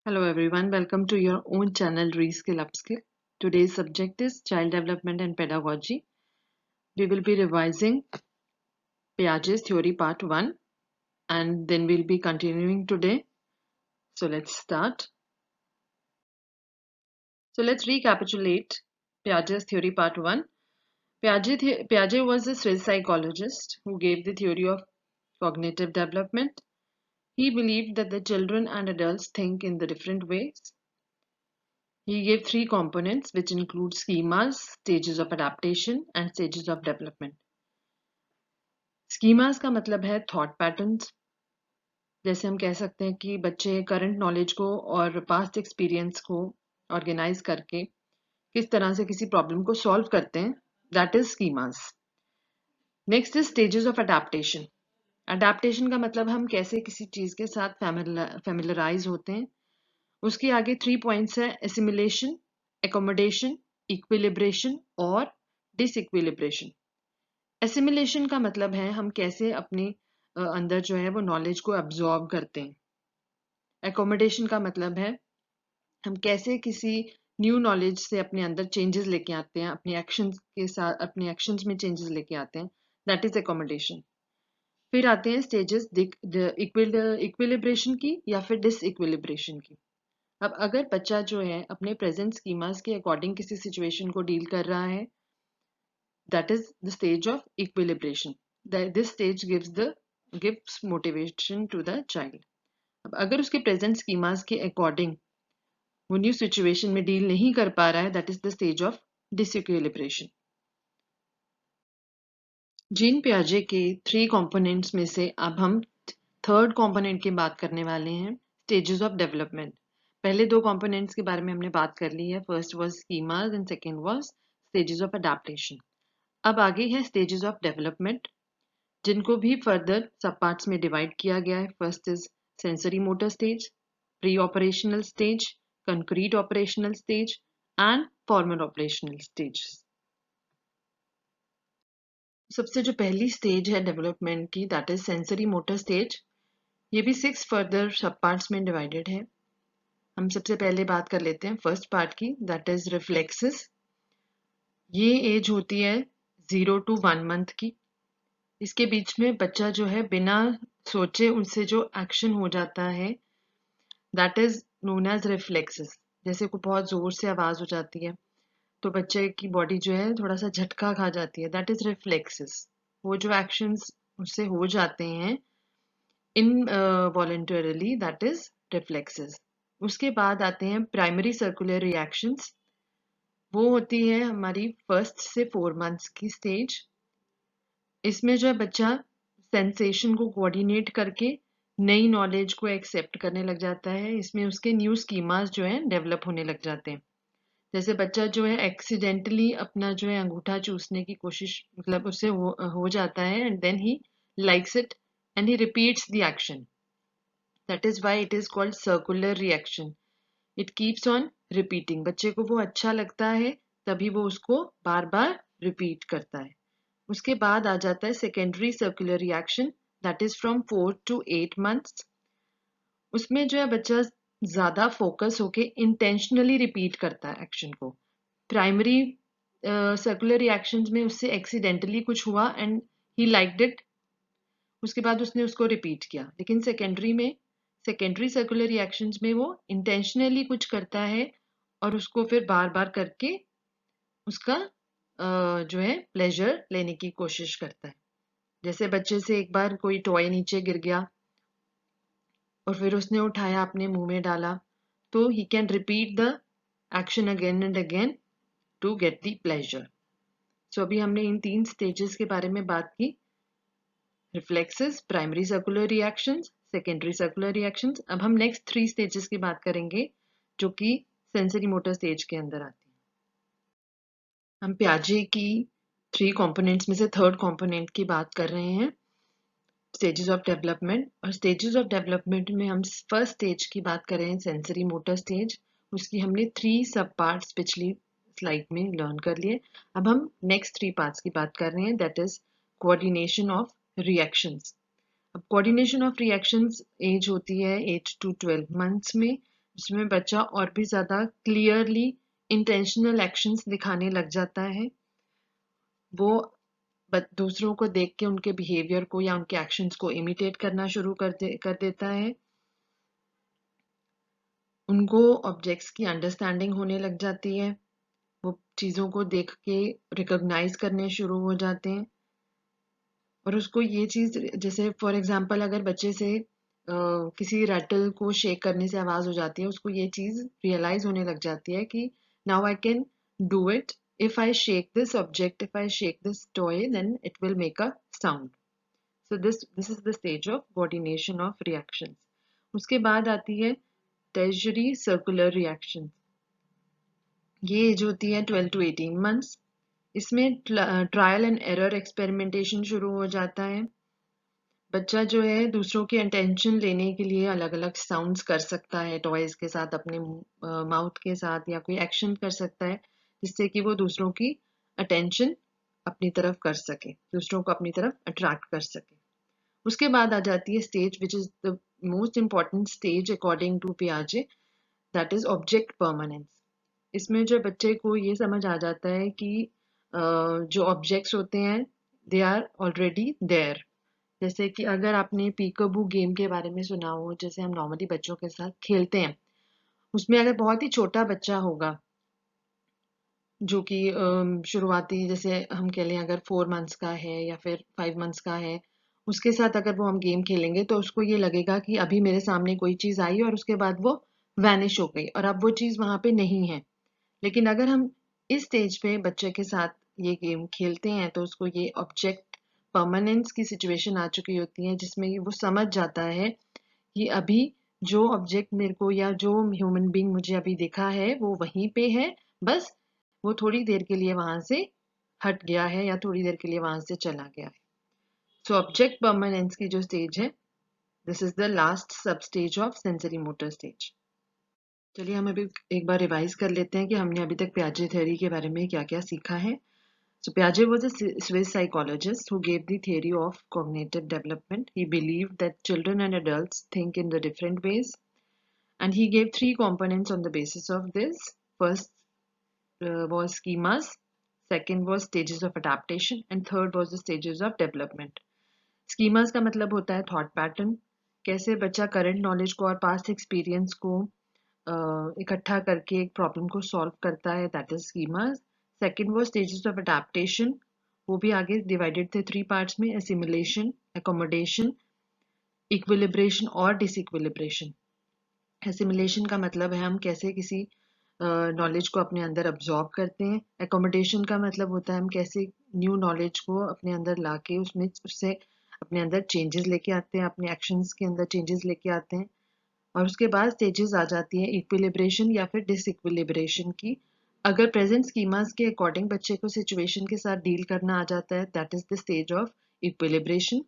Hello everyone, welcome to your own channel Reskill Upskill. Today's subject is Child Development and Pedagogy. We will be revising Piaget's Theory Part 1 and then we'll be continuing today. So let's start. So let's recapitulate Piaget's Theory Part 1. Piaget was a Swiss psychologist who gave the theory of cognitive development. He believed that the children and adults think in the different ways. He gave three components which include schemas, stages of adaptation and stages of development. Schemas का मतलब है thought patterns. जैसे हम कह सकते हैं कि बच्चे करंट नॉलेज को और पास्ट एक्सपीरियंस को ऑर्गेनाइज करके किस तरह से किसी प्रॉब्लम को सॉल्व करते हैं, that is schemas. Next is stages of adaptation. Adaptation का मतलब हम कैसे किसी चीज के साथ फैमिलराइज होते हैं. उसके आगे 3 पॉइंट्स है: एसिमिलेशन, एकोमोडेशन, इक्विलिब्रेशन और डिसइक्विलिब्रेशन. एसिमिलेशन का मतलब है हम कैसे अपने अंदर जो है वो नॉलेज को एब्जॉर्ब करते हैं. एकोमोडेशन का मतलब है हम कैसे किसी न्यू नॉलेज से अपने अंदर चेंजेस लेके आते हैं, अपने एक्शंस के साथ अपने एक्शंस में चेंजेस लेके आते हैं, दैट इज एकोमोडेशन. फिर आते हैं स्टेजेस इक्विलिब्रेशन की या फिर डिसइक्विलिब्रेशन की. अब अगर बच्चा जो है अपने प्रेजेंट स्कीमास के अकॉर्डिंग किसी सिचुएशन को डील कर रहा है, that is the stage of equilibration. This stage gives motivation to the child. अब अगर उसके प्रेजेंट स्कीमास के अकॉर्डिंग वो न्यू सिचुएशन में डील नहीं कर पा रहा है, that is the stage of disequilibration. Jean पियाजे के 3 कंपोनेंट्स में से अब हम थर्ड कंपोनेंट की बात करने वाले हैं, स्टेजेस ऑफ डेवलपमेंट. पहले 2 कंपोनेंट्स के बारे में हमने बात कर ली है. First was schemas and second was stages of adaptation. अब आगे है स्टेजेस ऑफ डेवलपमेंट, जिनको भी फर्दर सब पार्ट्स में डिवाइड किया गया है. First is sensory motor stage, pre operational stage, concrete operational stage and formal operational stage. सबसे जो पहली स्टेज है डेवलपमेंट की, that is sensory motor stage. ये भी 6 फर्दर सब पार्ट्स में डिवाइडेड है. हम सबसे पहले बात कर लेते हैं फर्स्ट पार्ट की, दैट इज रिफ्लेक्सेस. ये एज होती है 0 to 1 मंथ की. इसके बीच में बच्चा जो है बिना सोचे उनसे जो एक्शन हो जाता है, that is known as reflexes. जैसे कोई बहुत जोर से आवाज हो जाती है तो बच्चे की बॉडी जो है थोड़ा सा झटका खा जाती है, दैट इज रिफ्लेक्सेस. वो जो एक्शंस उससे हो जाते हैं इन वॉलंटरली, दैट इज रिफ्लेक्सेस. उसके बाद आते हैं प्राइमरी सर्कुलर रिएक्शंस. वो होती है हमारी 1 से 4 मंथ्स की स्टेज. इसमें जो है बच्चा सेंसेशन को कोऑर्डिनेट करके नई नॉलेज को एक्सेप्ट करने लग जाता है. इसमें उसके न्यू स्कीमास जो है डेवलप होने लग जाते हैं. जैसे बच्चा जो है एक्सीडेंटली अपना जो है अंगूठा चूसने की कोशिश, मतलब उससे हो जाता है, and then he likes it and he repeats the action. That is why it is called circular reaction. It keeps on repeating. बच्चे को वो अच्छा लगता है तभी वो उसको बार बार रिपीट करता है. उसके बाद आ जाता है secondary circular reaction, that is from 4 to 8 months. उसमें जो है बच्चा ज्यादा फोकस होके इंटेंशनली रिपीट करता है एक्शन को. प्राइमरी सर्कुलर रिएक्शंस में उससे एक्सीडेंटली कुछ हुआ एंड ही लाइक्ड इट, उसके बाद उसने उसको रिपीट किया. लेकिन सेकेंडरी सर्कुलर रिएक्शंस में वो इंटेंशनली कुछ करता है और उसको फिर बार बार करके उसका जो है प्लेजर लेने की कोशिश करता है. जैसे बच्चे से एक बार कोई टॉय नीचे गिर गया और फिर उसने उठाया अपने मुंह में डाला, तो he can repeat the action again and again to get the pleasure. So अभी हमने इन 3 स्टेजेस के बारे में बात की: reflexes, primary circular reactions, secondary circular reactions. अब हम नेक्स्ट 3 स्टेजेस की बात करेंगे जो कि सेंसरी मोटर स्टेज के अंदर आती है. हम पियाजे की 3 कंपोनेंट्स में से थर्ड कंपोनेंट की बात कर रहे हैं, स्टेजेस ऑफ डेवलपमेंट. और स्टेजेस ऑफ डेवलपमेंट में हम फर्स्ट स्टेज की बात कर रहे हैं, सेंसरी मोटर स्टेज. उसकी हमने 3 सब पार्ट्स पिछली स्लाइड में लर्न कर लिए. अब हम नेक्स्ट 3 पार्ट्स की बात कर रहे हैं, that is coordination of reactions. अब कोऑर्डिनेशन ऑफ रिएक्शंस एज होती है 8 to 12 मंथ्स में, उसमें बच्चा और भी ज़्यादा क्लियरली इंटेंशनल एक्शंस दिखाने लग जाता है। वो दूसरों को देख के उनके बिहेवियर को या उनके एक्शंस को इमिटेट करना शुरू कर देता है। उनको ऑब्जेक्ट्स की अंडरस्टैंडिंग होने लग जाती है। वो चीज़ों को देख के रिकॉग्नाइज करने शुरू हो जाते हैं और उसको ये चीज़, जैसे फॉर एग्जांपल अगर बच्चे से किसी रैटल को शेक करने से आवाज़ हो जाती है, उसको ये चीज़ रियलाइज होने लग जाती है कि now I can do it, if I shake this object, if I shake this toy, then it will make a sound. So this is the stage of coordination of reactions. उसके बाद आती है tertiary circular reactions. ये as होती है 12 to 18 months. इसमें trial and error experimentation शुरू हो जाता है। बच्चा जो है दूसरों की अटेंशन लेने के लिए अलग अलग साउंड्स कर सकता है टॉयज के साथ, अपने माउथ के साथ, या कोई एक्शन कर सकता है जिससे कि वो दूसरों की अटेंशन अपनी तरफ कर सके, दूसरों को अपनी तरफ अट्रैक्ट कर सके। उसके बाद आ जाती है stage which is the most important stage according to पियाजे, दैट इज ऑब्जेक्ट परमानेंस। इसमें जो बच्चे को ये समझ आ जाता है कि जो ऑब्जेक्ट्स होते हैं दे आर ऑलरेडी देयर। जैसे कि अगर आपने पीकबू गेम के बारे में सुना हो, जैसे हम नॉर्मली बच्चों के साथ खेलते हैं, उसमें अगर बहुत ही छोटा बच्चा होगा जो कि शुरुआती, जैसे हम कह लें अगर 4 मंथ्स का है या फिर 5 मंथ्स का है, उसके साथ अगर वो हम गेम खेलेंगे तो उसको ये लगेगा कि अभी मेरे सामने कोई चीज़ आई और उसके बाद वो वैनिश हो गई और अब वो चीज़ वहाँ पे नहीं है। लेकिन अगर हम इस स्टेज पे बच्चे के साथ ये गेम खेलते हैं तो उसको ये ऑब्जेक्ट परमानेंस की सिचुएशन आ चुकी होती है, जिसमें वो समझ जाता है कि अभी जो ऑब्जेक्ट मेरे को या जो ह्यूमन बीइंग मुझे अभी दिखा है वो वहीं पे है, बस वो थोड़ी देर के लिए वहां से हट गया है या थोड़ी देर के लिए वहां से चला गया है। सो ऑब्जेक्ट परमानेंस की जो स्टेज है, दिस इज द लास्ट सब stage of sensory motor stage. चलिए हम अभी एक बार रिवाइज कर लेते हैं कि हमने अभी तक पियाजे थ्योरी के बारे में क्या क्या सीखा है। So Piaget was a Swiss psychologist who gave the theory of cognitive development. He believed that children and adults think in the different ways, and he gave three components on the basis of this. First was schemas, second was stages of adaptation, and third was the stages of development. Schemas का मतलब होता है thought pattern, कैसे बच्चा current knowledge को और past experience को इकट्ठा करके एक प्रॉब्लम को सॉल्व करता है, दैट इज स्कीमास। सेकंड वो स्टेजेस ऑफ अडेप्टेशन, वो भी आगे डिवाइडेड थे 3 पार्ट्स में, असिमिलेशन, एकोमोडेशन, इक्विलिब्रेशन और डिसइक्विलिब्रेशन। असिमिलेशन का मतलब है हम कैसे किसी नॉलेज को अपने अंदर अब्जॉर्ब करते हैं। एकोमोडेशन का मतलब होता है हम कैसे न्यू नॉलेज को अपने अंदर लाके उसमें उससे अपने अंदर चेंजेस लेके आते हैं, अपने एक्शंस के अंदर चेंजेस लेके आते हैं। और उसके बाद स्टेजेस आ जाती है इक्विलिब्रेशन या फिर डिसइक्विलिब्रेशन की। अगर प्रेजेंट स्कीमास के अकॉर्डिंग बच्चे को सिचुएशन के साथ डील करना आ जाता है, that is the stage of equilibration.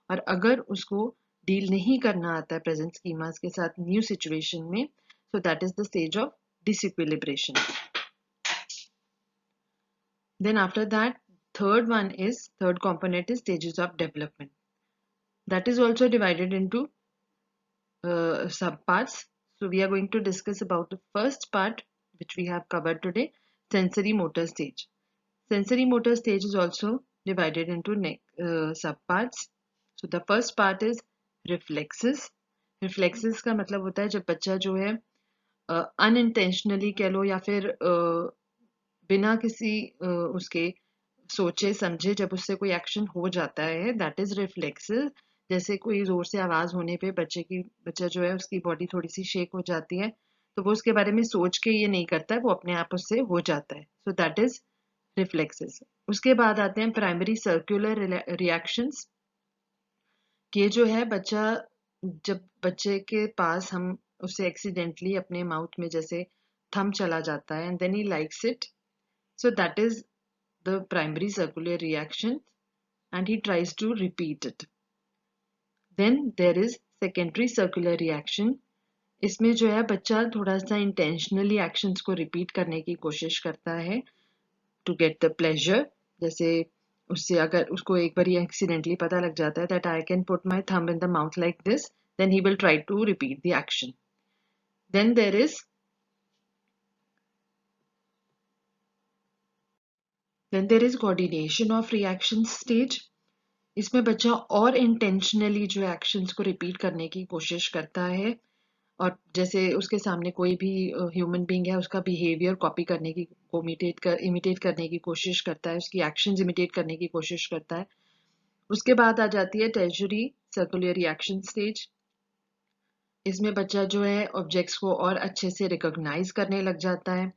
और अगर उसको डील नहीं करना आता है प्रेजेंट स्कीमास के साथ न्यू सिचुएशन में, so that is the stage of disequilibration. Then after that, third component is stages of development. That is also divided into subparts. So we are going to discuss about the first part which we have covered today, sensory motor stage. Sensory motor stage is also divided into subparts. So the first part is reflexes. Reflexes का मतलब होता है जब बच्चा जो है unintentionally कह लो या फिर बिना किसी उसके सोचे समझे जब उससे कोई एक्शन हो जाता है, दैट इज रिफ्लेक्सेस। जैसे कोई जोर से आवाज होने पे बच्चा जो है उसकी बॉडी थोड़ी सी शेक हो जाती है, तो वो उसके बारे में सोच के ये नहीं करता है, वो अपने आप उससे हो जाता है। So that is reflexes. उसके बाद आते हैं प्राइमरी सर्कुलर रिएक्शंस। ये जो है बच्चा, जब बच्चे के पास हम उसे एक्सीडेंटली अपने माउथ में जैसे थम चला जाता है and then he likes it, so that is the primary circular reaction and he tries to repeat it. Then there is secondary circular reaction. इसमें जो है बच्चा थोड़ा सा intentionally actions को repeat करने की कोशिश करता है to get the pleasure. जैसे उससे अगर उसको एक बार accidentally पता लग जाता है that I can put my thumb in the mouth like this, then he will try to repeat the action. Then there is coordination of reactions stage. इसमें बच्चा और इंटेंशनली जो एक्शंस को रिपीट करने की कोशिश करता है, और जैसे उसके सामने कोई भी ह्यूमन बीइंग है उसका बिहेवियर कॉपी करने की इमिटेट करने की कोशिश करता है, उसकी एक्शंस इमिटेट करने की कोशिश करता है। उसके बाद आ जाती है टर्शरी सर्कुलर रिएक्शन स्टेज। इसमें बच्चा जो है ऑब्जेक्ट्स को और अच्छे से रिकॉग्नाइज करने लग जाता है।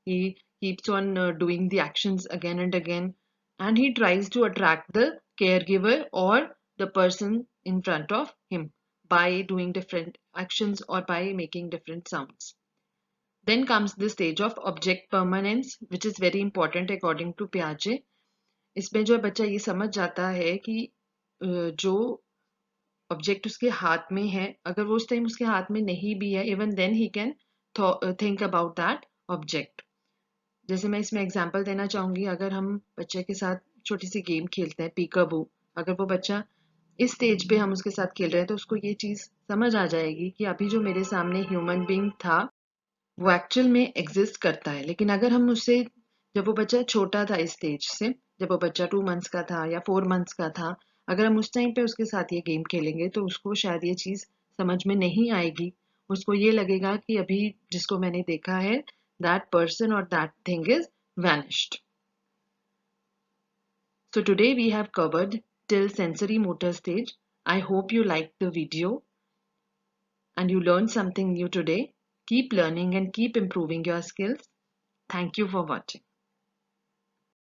He keeps on doing the actions again and again, and he tries to attract the caregiver or the person in front of him by doing different actions or by making different sounds. Then comes the stage of object permanence, which is very important according to Piaget. इसमें जो बच्चा ये समझ जाता है कि जो object उसके हाथ में है, अगर वो उस टाइम उसके हाथ में नहीं भी है, even then he can think about that object. जैसे मैं इसमें एग्जांपल देना चाहूंगी, अगर हम बच्चे के साथ छोटी सी गेम खेलते हैं पीकाबू, अगर वो बच्चा इस स्टेज पे हम उसके साथ खेल रहे हैं तो उसको ये चीज समझ आ जाएगी कि अभी जो मेरे सामने ह्यूमन बीइंग था वो एक्चुअल में एग्जिस्ट करता है। लेकिन अगर हम उससे, जब वो बच्चा छोटा था इस स्टेज से, जब वो बच्चा 2 मंथ्स का था या 4 मंथ्स का था, अगर हम उस टाइम पे उसके साथ ये गेम खेलेंगे तो उसको शायद ये चीज समझ में नहीं आएगी। उसको ये लगेगा कि अभी जिसको मैंने देखा है, that person or that thing is vanished. So today we have covered till sensory motor stage. I hope you liked the video and you learned something new today. Keep learning and keep improving your skills. Thank you for watching.